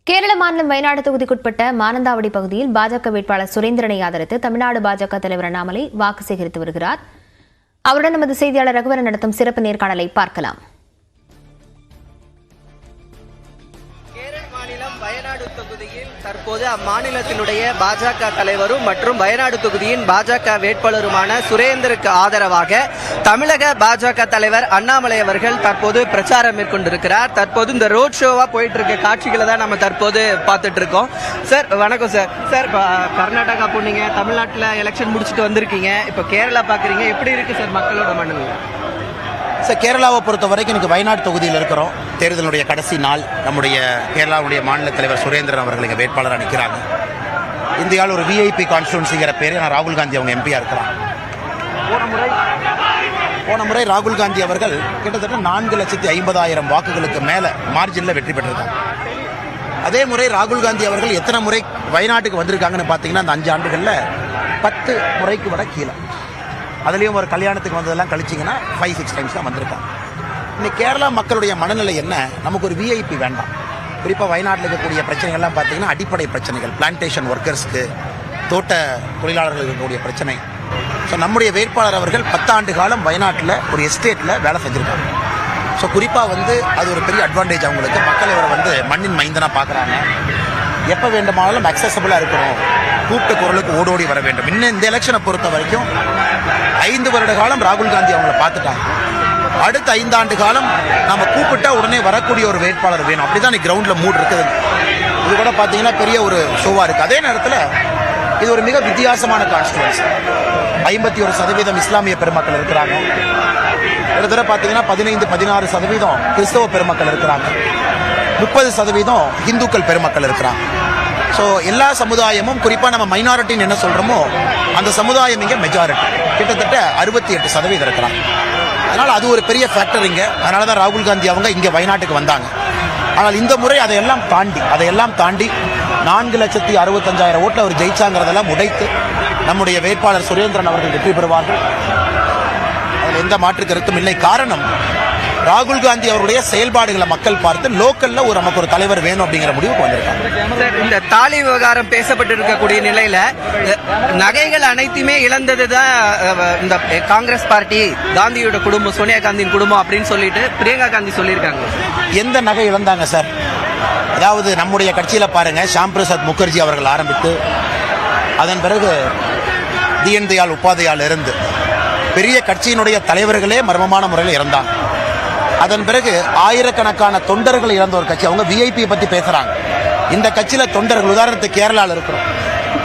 கேரள மாநிலம் வயநாடு தொகுதிக்குட்பட்ட மானந்தாவடி பகுதியில் பாஜக வேட்பாளர் சுரேந்திரனை ஆதரித்து தமிழ்நாடு பாஜக தலைவர் அண்ணாமலை வாக்கு சேகரித்து வருகிறார். அவருடன் நமது செய்தியாளர் ரகுவரன் நடத்தும் சிறப்பு நேர்காணலை பார்க்கலாம். வயநாடு தொகுதியில் தற்போது அம்மாநிலத்தினுடைய பாஜக தலைவரும் மற்றும் வயநாடு தொகுதியின் பாஜக வேட்பாளருமான சுரேந்தருக்கு ஆதரவாக தமிழக பாஜக தலைவர் அண்ணாமலை அவர்கள் தற்போது பிரச்சாரம் மேற்கொண்டிருக்கிறார். தற்போது இந்த ரோட் ஷோவா போயிட்டு இருக்க காட்சிகளை தான் நம்ம தற்போது பார்த்துட்டு இருக்கோம். சார் வணக்கம் சார். சார் கர்நாடகா போனீங்க, தமிழ்நாட்டில் எலெக்ஷன் முடிச்சுட்டு வந்திருக்கீங்க, இப்போ கேரளா பார்க்குறீங்க, எப்படி இருக்கு சார் மக்களோட மனநிலை? சார், கேரளாவை பொறுத்த வரைக்கும் எனக்கு வயநாடு தொகுதியில் இருக்கிறோம். தேர்தலுடைய கடைசி நாள். நம்முடைய கேரளாவுடைய மாநில தலைவர் சுரேந்திரன் அவர்கள் இங்கே வேட்பாளராக நிற்கிறாங்க. இந்தியாவில் ஒரு விஐபி கான்ஸ்டியூன்சிங்கிற பேர் நான் ராகுல் காந்தி அவங்க எம்பியாக இருக்கிறாங்க. போன முறை ராகுல் காந்தி அவர்கள் கிட்டத்தட்ட 4,50,000 வாக்குகளுக்கு மேலே மார்ஜினில் வெற்றி பெற்றிருக்காங்க. அதே முறை ராகுல் காந்தி அவர்கள் எத்தனை முறை வயநாட்டுக்கு வந்திருக்காங்கன்னு பார்த்தீங்கன்னா அந்த 5 ஆண்டுகளில் 10 முறைக்கு விட கீழே. அதுலேயும் ஒரு கல்யாணத்துக்கு வந்ததெல்லாம் கழிச்சிங்கன்னா 5-6 டைம்ஸ் தான் வந்திருக்காங்க. இன்னைக்கு கேரளா மக்களுடைய மனநிலை என்ன? நமக்கு ஒரு விஐபி வேண்டாம். குறிப்பாக வயநாட்டில் இருக்கக்கூடிய பிரச்சனைகள்லாம் பார்த்தீங்கன்னா அடிப்படை பிரச்சனைகள், பிளான்டேஷன் ஒர்க்கர்ஸ்க்கு, தோட்ட தொழிலாளர்களுக்கு இருக்கக்கூடிய பிரச்சனை. ஸோ நம்முடைய வேட்பாளர் அவர்கள் 10 ஆண்டு காலம் வயநாட்டில் ஒரு எஸ்டேட்டில் வேலை செஞ்சுருக்காங்க. ஸோ குறிப்பாக அது ஒரு பெரிய அட்வான்டேஜ் அவங்களுக்கு. மக்கள் இவரை மண்ணின் மைந்தனாக பார்க்குறாங்க. எப்போ வேண்டுமானாலும் அக்சசபிளாக இருக்கணும், கூப்பிட்ட குரலுக்கு ஓடோடி வர வேண்டும். இன்னும் இந்த எலெக்ஷனை பொறுத்த வரைக்கும் 5 வருட காலம் ராகுல் காந்தி அவங்கள பார்த்துட்டாங்க. அடுத்த 5 ஆண்டு காலம் நம்ம கூப்பிட்டா உடனே வரக்கூடிய ஒரு வேட்பாளர் வேணும். அப்படிதான் கிரவுண்டில் மூட் இருக்குது. இது கூட பார்த்தீங்கன்னா பெரிய ஒரு ஷோவாக இருக்குது. அதே நேரத்தில் இது ஒரு மிக வித்தியாசமான கான்ஸ்டிடுவன்சி. 51% இஸ்லாமிய பெருமக்கள் இருக்கிறாங்க. கிட்டத்தட்ட பார்த்தீங்கன்னா 15-16% கிறிஸ்தவ பெருமக்கள் இருக்கிறாங்க. 30% இந்துக்கள் பெருமக்கள் இருக்கிறாங்க. ஸோ எல்லா சமுதாயமும், குறிப்பாக நம்ம மைனாரிட்டின்னு என்ன சொல்கிறோமோ அந்த சமுதாயம் இங்கே மெஜாரிட்டி, கிட்டத்தட்ட 68% இருக்கிறாங்க. அதனால் அது ஒரு பெரிய ஃபேக்டர் இங்கே. அதனால தான் ராகுல் காந்தி அவங்க இங்கே வயநாட்டுக்கு வந்தாங்க. ஆனால் இந்த முறை அதையெல்லாம் தாண்டி 4,65,000 ஓட்டில் அவர் ஜெயிச்சாங்கிறதெல்லாம் உடைத்து நம்முடைய வேட்பாளர் சுரேந்திரன் அவர்கள் வெற்றி பெறுவார்கள். அதில் எந்த மாற்று கருத்தும் இல்லை. காரணம், ராகுல் காந்தி அவருடைய செயல்பாடுகளை மக்கள் பார்த்து லோக்கல்ல நமக்கு ஒரு தலைவர் வேணும் அப்படிங்கிற முடிவுக்கு வந்திருக்காங்க. இந்த தாலி விவகாரம் பேசப்பட்டு இருக்கக்கூடிய நிலையில நகைகள் அனைத்துமே இழந்தது தான் இந்த காங்கிரஸ் பார்ட்டி, காந்தியோட குடும்பம், சோனியா காந்தியின் குடும்பம் அப்படின்னு சொல்லிட்டு பிரியங்கா காந்தி சொல்லியிருக்காங்க. எந்த நகை இழந்தாங்க சார்? அதாவது நம்முடைய கட்சியில பாருங்க, ஷாம் பிரசாத் முகர்ஜி அவர்கள் ஆரம்பித்து அதன் பிறகு தீன் தயாள் உபாத்யாயா இருந்து பெரிய கட்சியினுடைய தலைவர்களே மர்மமான முறையில் இறந்தாங்க. அதன் பிறகு ஆயிரக்கணக்கான தொண்டர்கள் இழந்த ஒரு கட்சி. அவங்க விஐபி பத்தி பேசுறாங்க. இந்த கட்சியில தொண்டர்கள், உதாரணத்துக்கு கேரளாவில் இருக்கிறோம்,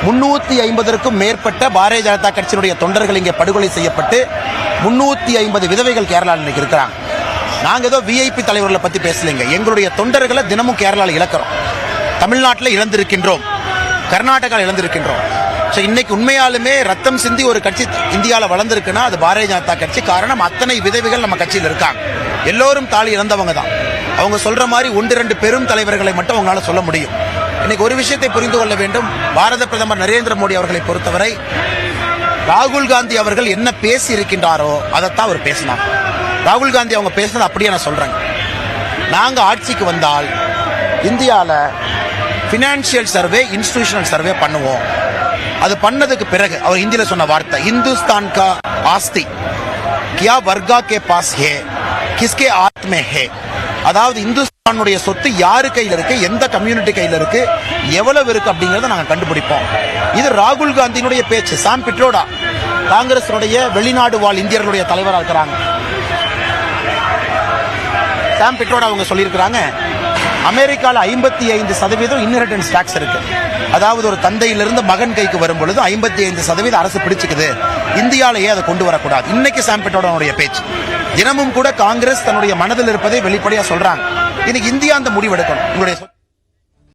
350க்கும் மேற்பட்ட பாரதிய ஜனதா கட்சியினுடைய தொண்டர்கள் இங்கே படுகொலை செய்யப்பட்டு 350 விதவைகள் கேரளாவில் இன்னைக்கு இருக்கிறாங்க. நாங்க ஏதோ விஐபி தலைவர்களை பத்தி பேசலைங்க. எங்களுடைய தொண்டர்களை தினமும் கேரளாவில் இழக்கிறோம். தமிழ்நாட்டில் இழந்திருக்கின்றோம், கர்நாடகாவில் இழந்திருக்கின்றோம். ஸோ இன்னைக்கு உண்மையாலுமே ரத்தம் சிந்தி ஒரு கட்சி இந்தியாவில் வளர்ந்துருக்குன்னா அது பாரதிய ஜனதா கட்சி. காரணம், அத்தனை விதவைகள் நம்ம கட்சியில் இருக்காங்க. எல்லோரும் தாலி இழந்தவங்க தான். அவங்க சொல்ற மாதிரி 1-2 பெரும் தலைவர்களை மட்டும் அவங்களால சொல்ல முடியும். இன்னைக்கு ஒரு விஷயத்தை புரிந்து கொள்ள வேண்டும். பாரத பிரதமர் நரேந்திர மோடி அவர்களை பொறுத்தவரை ராகுல் காந்தி அவர்கள் என்ன பேசி இருக்கின்றாரோ அதைத்தான் அவர் பேசினார். ராகுல் காந்தி அவங்க பேசினது அப்படியே நான் சொல்றேன். நாங்க ஆட்சிக்கு வந்தால் இந்தியாவில் பினான்சியல் சர்வே, இன்ஸ்டிடியூஷனல் சர்வே பண்ணுவோம். அது பண்ணதுக்கு பிறகு அவர் ஹிந்தியில சொன்ன வார்த்தை, இந்துஸ்தான் கா ஆஸ்தி கியா வர்கா கே பாஸ் ஹே கிஸ்கே ஆத்மே ஹே. அதாவது இந்துஸ்தானுடைய சொத்து யாரு கையில் இருக்கு, எந்த கம்யூனிட்டி கையில் இருக்கு, எவ்வளவு இருக்கு அப்படிங்கறத நாங்க கண்டுபிடிப்போம். இது ராகுல் காந்தியினுடைய பேச்சு. சாம் பிட்ரோடா காங்கிரஸ் வெளிநாடு வாழ் இந்தியர்களுடைய தலைவராக இருக்கிறாங்க. சாம் பிட்ரோடா அவங்க சொல்லியிருக்கிறாங்க, அமெரிக்காவில் 55% இன்ஹெரிட்டன்ஸ் டாக்ஸ் இருக்கு. அதாவது ஒரு தந்தையிலிருந்து மகன் கைக்கு வரும் பொழுது 55% அரசு பிடிச்சுக்குது. இந்தியாவிலேயே அதை கொண்டு வரக்கூடாது. இன்னைக்கு சாம் பிட்ரோடாவுடைய பேச்சு. தினமும் கூட காங்கிரஸ் தன்னுடைய மனதில் இருப்பதை வெளிப்படையா சொல்றாங்க. இன்னைக்கு இந்தியா அந்த முடிவெடுக்கணும். உங்களுடைய